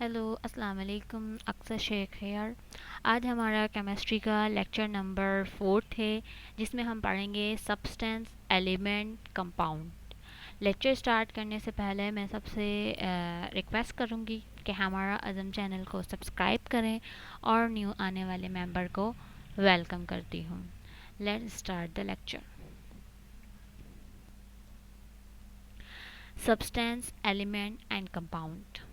Hello अस्सलाम वालेकुम। अक्सर शेख हेयर। आज हमारा केमिस्ट्री का लेक्चर नंबर 4 है, जिसमें हम पढ़ेंगे substance, element, compound. Lecture start करने से पहले मैं सबसे रिक्वेस्ट करूँगी कि हमारा अज़म चैनल को सब्सक्राइब करें और न्यू आने वाले मेंबर को वेलकम करती हूँ। Let's start the lecture. Substance, element and compound.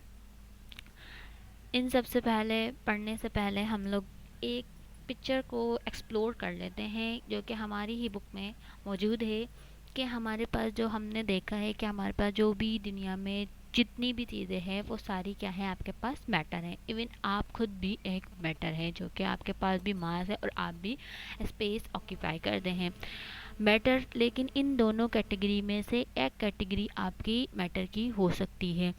इन सबसे पहले पढ़ने से पहले हम लोग एक पिक्चर को एक्सप्लोर कर लेते हैं, जो कि हमारी ही बुक में मौजूद है। कि हमारे पास जो हमने देखा है कि हमारे पास जो भी दुनिया में जितनी भी चीज़ें हैं वो सारी क्या है, आपके पास मैटर है। इवन आप खुद भी एक मैटर है, जो कि आपके पास भी मास है और आप भी स्पेस ऑक्यूपाई करते हैं मैटर। लेकिन इन दोनों कैटेगरी में से एक कैटेगरी आपकी मैटर की हो सकती है।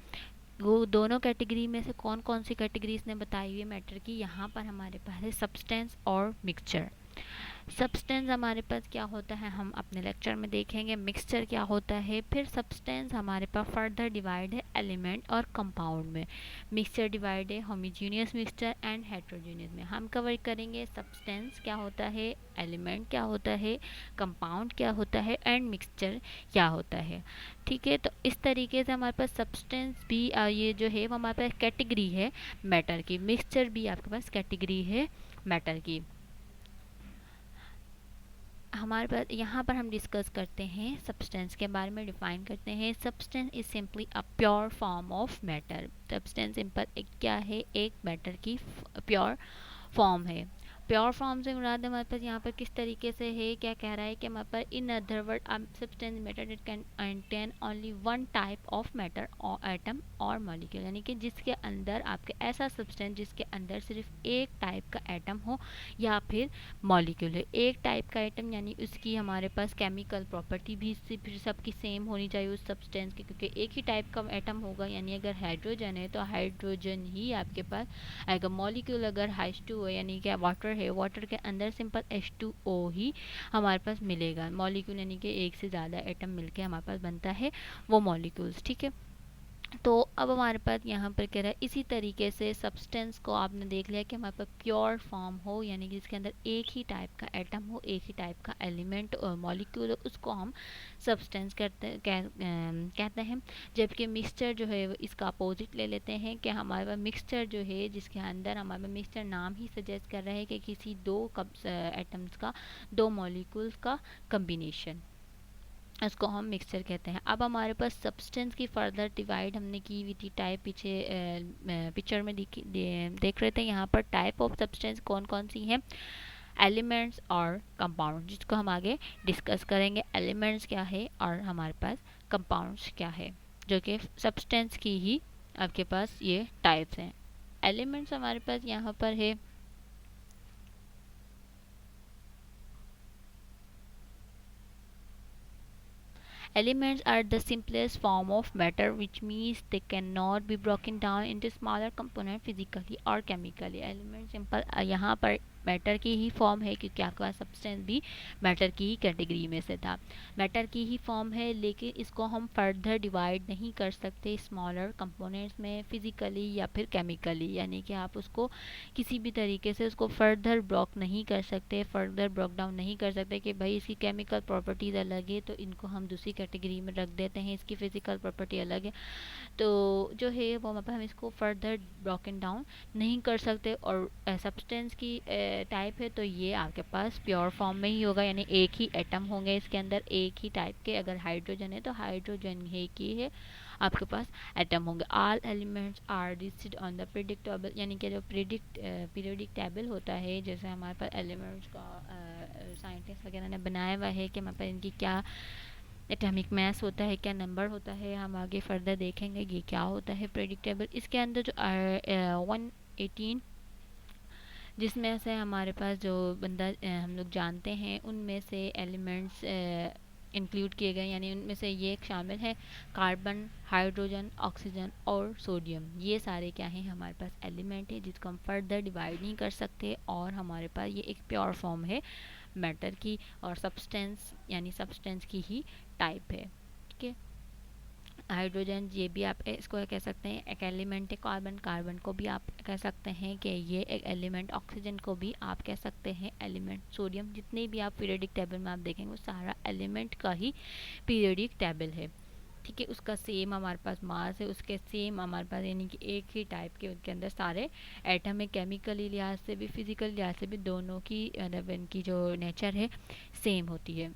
वो दोनों कैटेगरी में से कौन कौन सी कैटेगरी इसने बताई हुई है मैटर की, यहाँ पर हमारे पास है सब्सटेंस और मिक्सचर। सब्सटेंस हमारे पास क्या होता है हम अपने लेक्चर में देखेंगे। मिक्सचर क्या होता है, फिर सब्सटेंस हमारे पास फर्दर डिवाइड है एलिमेंट और कंपाउंड में। मिक्सचर डिवाइड है होमोजीनियस मिक्सचर एंड हेट्रोजीनियस में। हम कवर करेंगे सब्सटेंस क्या होता है, एलिमेंट क्या होता है, कंपाउंड क्या होता है एंड मिक्सचर क्या होता है। ठीक है, तो इस तरीके से हमारे पास सब्सटेंस भी ये जो है वो हमारे पास कैटेगरी है मैटर की। मिक्सचर भी आपके पास कैटेगरी है मैटर की। हमारे पास यहाँ पर हम डिस्कस करते हैं सब्सटेंस के बारे में, डिफाइन करते हैं। Substance is simply a pure form of matter. Substance simple एक क्या है, एक मैटर की प्योर फॉर्म है। प्योर फॉर्म से मुराद हमारे पास यहाँ पर किस तरीके से है, क्या कह रहा है कि हमारे पास in other word substance matter it can contain only one type of matter और एटम और मॉलिक्यूल, यानी कि जिसके अंदर आपके ऐसा सब्सटेंस जिसके अंदर सिर्फ एक टाइप का एटम हो या फिर मॉलिक्यूल है। एक टाइप का एटम यानी उसकी हमारे पास केमिकल प्रॉपर्टी भी फिर सबकी सेम होनी चाहिए उस सब्सटेंस की, क्योंकि एक ही टाइप का एटम होगा। यानी अगर हाइड्रोजन है तो हाइड्रोजन ही आपके पास आएगा। मॉलिक्यूल अगर H2O यानी कि वाटर है, वाटर के अंदर सिंपल H2O ही हमारे पास मिलेगा। मॉलिक्यूल यानी कि एक से ज़्यादा एटम मिलके हमारे पास बनता है वो मॉलिक्यूल्स। ठीक है, तो अब हमारे पास यहाँ पर कह रहा है इसी तरीके से सब्सटेंस को आपने देख लिया कि हमारे पास प्योर फॉर्म हो, यानी कि जिसके अंदर एक ही टाइप का एटम हो, एक ही टाइप का एलिमेंट और मॉलिक्यूल हो, उसको हम सब्सटेंस कहते हैं। जबकि मिक्सचर जो है इसका अपोजिट ले लेते हैं कि हमारे पास मिक्सचर जो है जिसके अंदर हमारे पास मिक्सचर नाम ही सजेस्ट कर रहा है कि किसी दो एटम्स का, दो मॉलिक्यूल्स का कम्बिनेशन, इसको हम मिक्सचर कहते हैं। अब हमारे पास सब्सटेंस की फर्दर डिवाइड हमने की हुई थी टाइप पीछे पिक्चर में देख रहे थे। यहाँ पर टाइप ऑफ सब्सटेंस कौन कौन सी हैं, एलिमेंट्स और कंपाउंड, जिसको हम आगे डिस्कस करेंगे। एलिमेंट्स क्या है और हमारे पास कंपाउंड्स क्या है, जो कि सब्सटेंस की ही आपके पास ये टाइप्स हैं। एलिमेंट्स हमारे पास यहाँ पर है Elements are the simplest form of matter, which means they cannot be broken down into smaller components physically or chemically. Element simple यहाँ पर मैटर की ही फॉर्म है, क्योंकि आपका सब्सटेंस भी मैटर की ही कैटेगरी में से था। मैटर की ही फॉर्म है, लेकिन इसको हम फर्दर डिवाइड नहीं कर सकते स्मॉलर कंपोनेंट्स में फिजिकली या फिर केमिकली, यानी कि आप उसको किसी भी तरीके से उसको फर्दर ब्लॉक नहीं कर सकते, फर्दर ब्लॉक डाउन नहीं कर सकते कि भाई इसकी केमिकल प्रॉपर्टीज़ अलग है तो इनको हम दूसरी कैटेगरी में रख देते हैं, इसकी फिजिकल प्रॉपर्टी अलग है तो जो है वो मतलब हम इसको फर्दर ब्रोकन डाउन नहीं कर सकते। और सब्सटेंस की टाइप है तो ये आपके पास प्योर फॉर्म में ही होगा, यानी एक ही एटम होंगे इसके अंदर, एक ही टाइप के। अगर हाइड्रोजन है तो हाइड्रोजन ही की है आपके पास एटम होंगे। All elements are listed on the periodic table, यानी कि जो पीरियोडिक टेबल होता है, जैसे हमारे पास एलिमेंट्स का साइंटिस्ट वगैरह ने बनाया हुआ है कि हमारे पास इनकी क्या एटॉमिक मास होता है, क्या नंबर होता है, हम आगे फर्दर देखेंगे ये क्या होता है प्रेडिक्टेबल। इसके अंदर जो 118 जिसमें से हमारे पास जो बंदा हम लोग जानते हैं उनमें से एलिमेंट्स इंक्लूड किए गए, यानी उनमें से ये एक शामिल है कार्बन, हाइड्रोजन, ऑक्सीजन और सोडियम। ये सारे क्या हैं, हमारे पास एलिमेंट है जिसको हम फर्दर डिवाइड नहीं कर सकते, और हमारे पास ये एक प्योर फॉर्म है मैटर की, और सब्सटेंस यानी सब्सटेंस की ही टाइप है। ठीक है, हाइड्रोजन, ये भी आप इसको कह सकते हैं एक एलिमेंट है। कार्बन, कार्बन को भी आप कह सकते हैं कि ये एक एलिमेंट। ऑक्सीजन को भी आप कह सकते हैं एलिमेंट। सोडियम, जितने भी आप पीरियोडिक टेबल में आप देखेंगे वो सारा एलिमेंट का ही पीरियोडिक टेबल है। ठीक है, उसका सेम हमारे पास मास है, उसके सेम हमारे पास यानी कि एक ही टाइप के उनके अंदर सारे एटम है। केमिकली लिहाज से भी फिजिकल लिहाज से भी दोनों की मतलब इनकी जो नेचर है सेम होती है।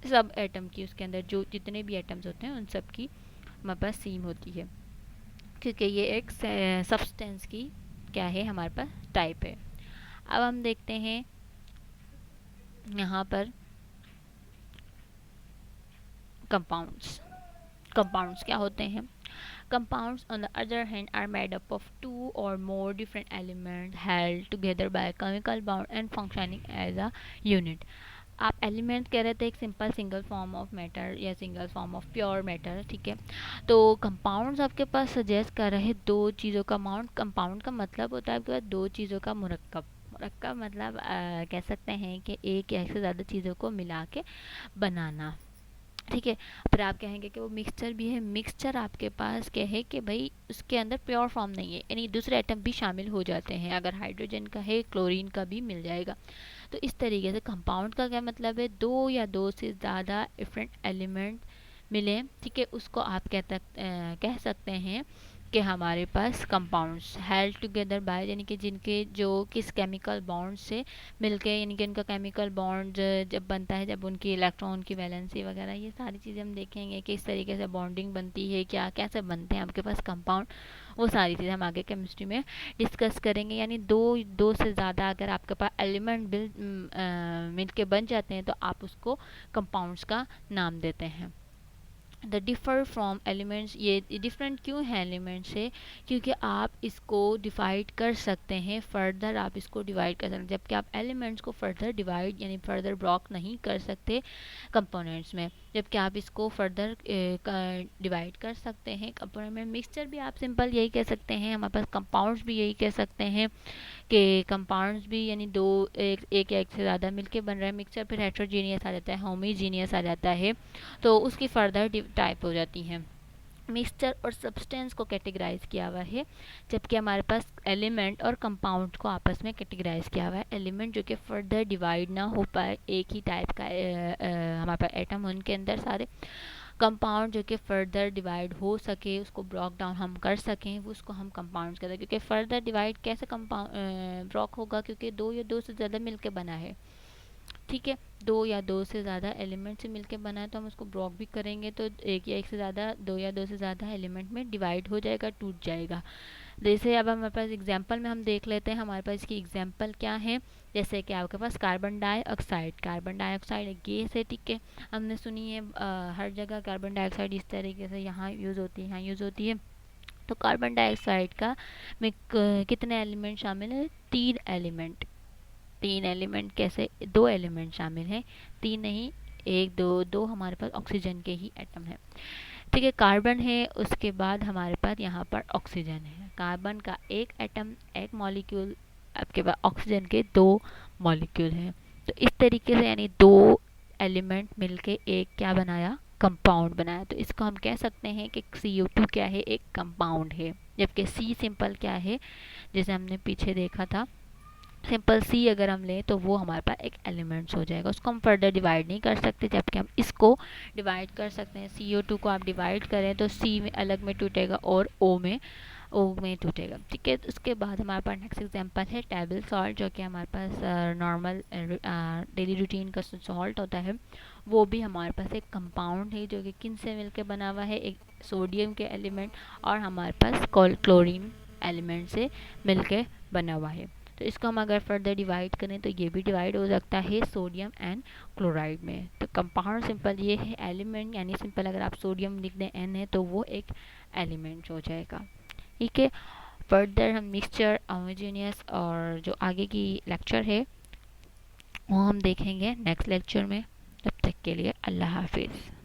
सब एटम की उसके अंदर जो जितने भी एटम्स होते हैं उन सब की हमारे पास सेम होती है, क्योंकि ये एक सब्सटेंस की क्या है हमारे पास टाइप है। अब हम देखते हैं यहाँ पर कंपाउंड्स। कंपाउंड्स क्या होते हैं? Compounds, on the other hand, are made up of two or more different elements held together by a chemical bond and functioning as a unit. आप एलिमेंट कह रहे थे एक simple single form of matter या single form of pure matter, ठीक है। तो compounds आपके पास सजेस्ट कर रहे हैं दो चीज़ों का अमाउंट। कंपाउंड का मतलब होता है आपके पास दो चीज़ों का मुरक्कब। मुरक्कब मतलब कह सकते हैं कि एक या एक से ज़्यादा चीज़ों को मिला के बनाना, ठीक है। फिर आप कहेंगे कि वो मिक्सचर भी है। मिक्सचर आपके पास क्या है कि भाई उसके अंदर प्योर फॉर्म नहीं है, यानी दूसरे एटम भी शामिल हो जाते हैं। अगर हाइड्रोजन का है क्लोरीन का भी मिल जाएगा। तो इस तरीके से कंपाउंड का क्या मतलब है? दो या दो से ज़्यादा डिफरेंट एलिमेंट मिले, ठीक है, उसको आप कह सकते हैं कि हमारे पास कंपाउंड्स हेल्ड टुगेदर बाय, यानी कि जिनके जो किस केमिकल बॉन्ड से मिलके, यानी कि उनका केमिकल बॉन्ड जब बनता है, जब उनकी इलेक्ट्रॉन की वैलेंसी वगैरह ये सारी चीज़ें हम देखेंगे कि इस तरीके से बॉन्डिंग बनती है, क्या कैसे बनते हैं आपके पास कंपाउंड, वो सारी चीज़ें हम आगे केमिस्ट्री में डिस्कस करेंगे। यानी दो दो से ज़्यादा अगर आपके पास एलिमेंट मिल के बन जाते हैं तो आप उसको कंपाउंड्स का नाम देते हैं। द डिफ़र फ्रॉम एलिमेंट्स, ये डिफरेंट क्यों है एलिमेंट से? क्योंकि आप इसको डिवाइड कर सकते हैं, फर्दर आप इसको डिवाइड कर सकते हैं, जबकि आप एलिमेंट्स को फर्दर डिवाइड यानी फर्दर ब्लॉक नहीं कर सकते कंपोनेंट्स में, जबकि आप इसको फर्दर डिवाइड कर सकते हैं कंपोनेंट में। मिक्सचर भी आप सिंपल यही कह सकते हैं, हमारे पास कंपाउंड्स भी यही कह सकते हैं कि कंपाउंड्स भी यानी दो एक या एक से ज़्यादा मिलके बन रहा है मिक्सचर। फिर हेट्रोजीनियस आ जाता है, होमोजीनियस आ जाता है, तो उसकी फर्दर टाइप हो जाती हैं। मिक्सचर और सब्सटेंस को कैटेगराइज किया हुआ है, जबकि हमारे पास एलिमेंट और कंपाउंड को आपस में कैटेगराइज किया हुआ है। एलिमेंट जो कि फर्दर डिवाइड ना हो पाए, एक ही टाइप का हमारे पास एटम उनके अंदर सारे। कंपाउंड जो कि फर्दर डिवाइड हो सके, उसको ब्लॉक डाउन हम कर सकें, वो उसको हम कंपाउंड्स कहते हैं। क्योंकि फर्दर डिवाइड कैसे कंपाउंड ब्लॉक होगा? क्योंकि दो या दो से ज़्यादा मिलके बना है, ठीक है, दो या दो से ज़्यादा एलिमेंट से मिलके बना है, तो हम उसको ब्लॉक भी करेंगे तो एक या एक से ज़्यादा, दो या दो से ज़्यादा एलिमेंट में डिवाइड हो जाएगा, टूट जाएगा। जैसे अब हमारे पास एग्जांपल में हम देख लेते हैं, हमारे पास इसकी एग्जांपल क्या है। जैसे कि आपके पास कार्बन डाइऑक्साइड, कार्बन डाइऑक्साइड एक गैस है, ठीक है, हमने सुनी है हर जगह कार्बन डाइऑक्साइड इस तरीके से यहाँ यूज़ होती है, यहाँ यूज़ होती है। तो कार्बन डाइऑक्साइड का में कितने एलिमेंट शामिल है? तीन एलिमेंट। तीन एलिमेंट कैसे? दो एलिमेंट शामिल हैं, तीन नहीं, एक दो दो हमारे पास ऑक्सीजन के ही एटम है, ठीक है। कार्बन है, उसके बाद हमारे पास यहाँ पर ऑक्सीजन है। कार्बन का एक एटम, एक मॉलिक्यूल, आपके पास ऑक्सीजन के दो मॉलिक्यूल हैं। तो इस तरीके से यानी दो एलिमेंट मिलके एक क्या बनाया? कंपाउंड बनाया। तो इसको हम कह सकते हैं कि CO2 क्या है? एक कंपाउंड है। जबकि C सिंपल क्या है? जैसे हमने पीछे देखा था, सिंपल सी अगर हम लें तो वो हमारे पास एक एलिमेंट्स हो जाएगा, उसको हम फर्दर डिवाइड नहीं कर सकते, जबकि हम इसको डिवाइड कर सकते हैं। CO2 को आप डिवाइड करें तो C में अलग में टूटेगा और O में टूटेगा, ठीक है। उसके बाद हमारे पास नेक्स्ट एग्जांपल है टेबल सॉल्ट, जो कि हमारे पास नॉर्मल डेली रूटीन का सॉल्ट होता है। वो भी हमारे पास एक कंपाउंड है, जो कि किन से मिलकर बना हुआ है? एक सोडियम के एलिमेंट और हमारे पास क्लोरीन एलिमेंट से मिलकर बना हुआ है। तो इसको हम अगर फर्दर डिवाइड करें तो ये भी डिवाइड हो सकता है सोडियम एंड क्लोराइड में। तो कंपाउंड सिंपल ये है, एलिमेंट यानी सिंपल अगर आप सोडियम लिख दें N है तो वो एक एलिमेंट हो जाएगा, ठीक है। फर्दर हम मिक्सचर, होमोजेनियस और जो आगे की लेक्चर है वो हम देखेंगे नेक्स्ट लेक्चर में। तब तक के लिए अल्लाह हाफिज़।